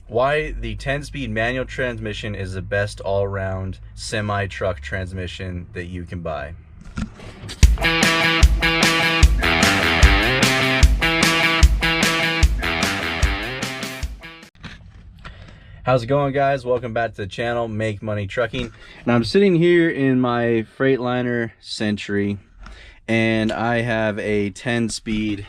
why the 10-speed manual transmission is the best all-around semi-truck transmission that you can buy. How's it going, guys? Welcome back to the channel, Make Money Trucking. And I'm sitting here in my Freightliner Century, and I have a 10-speed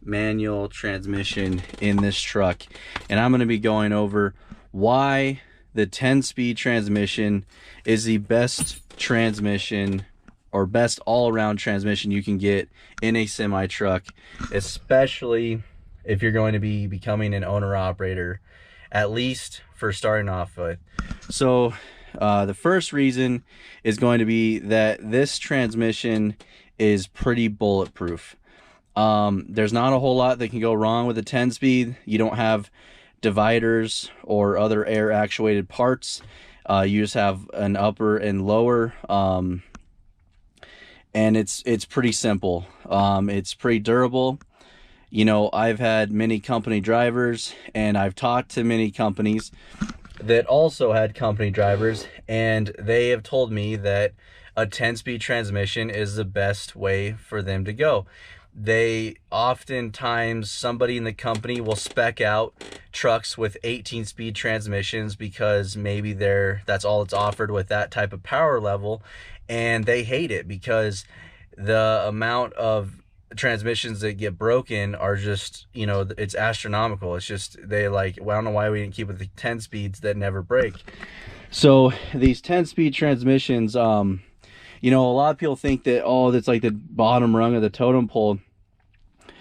manual transmission in this truck, and I'm going to be going over why the 10-speed transmission is the best transmission or best all-around transmission you can get in a semi truck, especially if you're going to be becoming an owner operator, at least for starting off with. So the first reason is going to be that this transmission is pretty bulletproof. There's not a whole lot that can go wrong with a 10-speed. You don't have dividers or other air actuated parts. You just have an upper and lower, and it's pretty simple. It's pretty durable. You know, I've had many company drivers, and I've talked to many companies that also had company drivers, and they have told me that a 10-speed transmission is the best way for them to go. They oftentimes, somebody in the company will spec out trucks with 18-speed transmissions because maybe that's all it's offered with that type of power level, and they hate it because the amount of transmissions that get broken are just, you know, it's astronomical. It's just, they like, well, I don't know why we didn't keep with the 10 speeds that never break. So these 10-speed transmissions, you know, a lot of people think that, oh, that's like the bottom rung of the totem pole.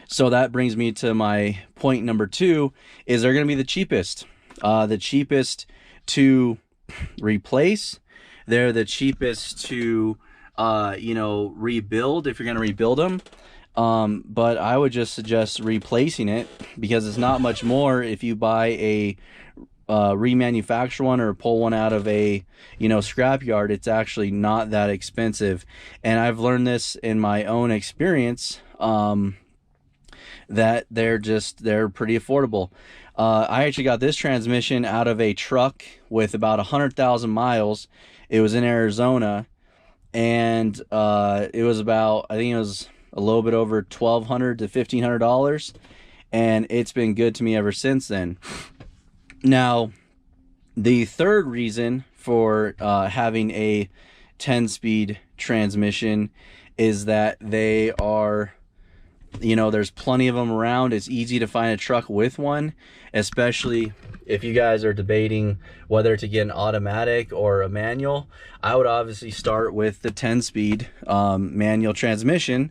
So that brings me to my point number 2, is they're going to be the cheapest. The cheapest to replace. They're the cheapest to, you know, rebuild if you're going to rebuild them. But I would just suggest replacing it, because it's not much more if you buy a remanufacture one or pull one out of a, you know, scrapyard. It's actually not that expensive, and I've learned this in my own experience, that they're pretty affordable. I actually got this transmission out of a truck with about 100,000 miles. It was in Arizona, and it was about, I think it was a little bit over $1,200 to $1,500, and it's been good to me ever since then. Now, the third reason for having a 10-speed transmission is that they are, you know, there's plenty of them around. It's easy to find a truck with one, especially if you guys are debating whether to get an automatic or a manual. I would obviously start with the 10-speed manual transmission,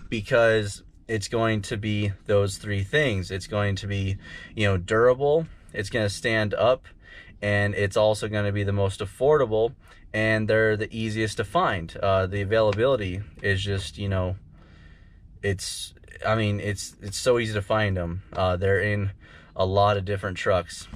because it's going to be those three things. It's going to be, you know, durable, it's going to stand up, and it's also going to be the most affordable, and they're the easiest to find. The availability is just, you know, it's so easy to find them. They're in a lot of different trucks.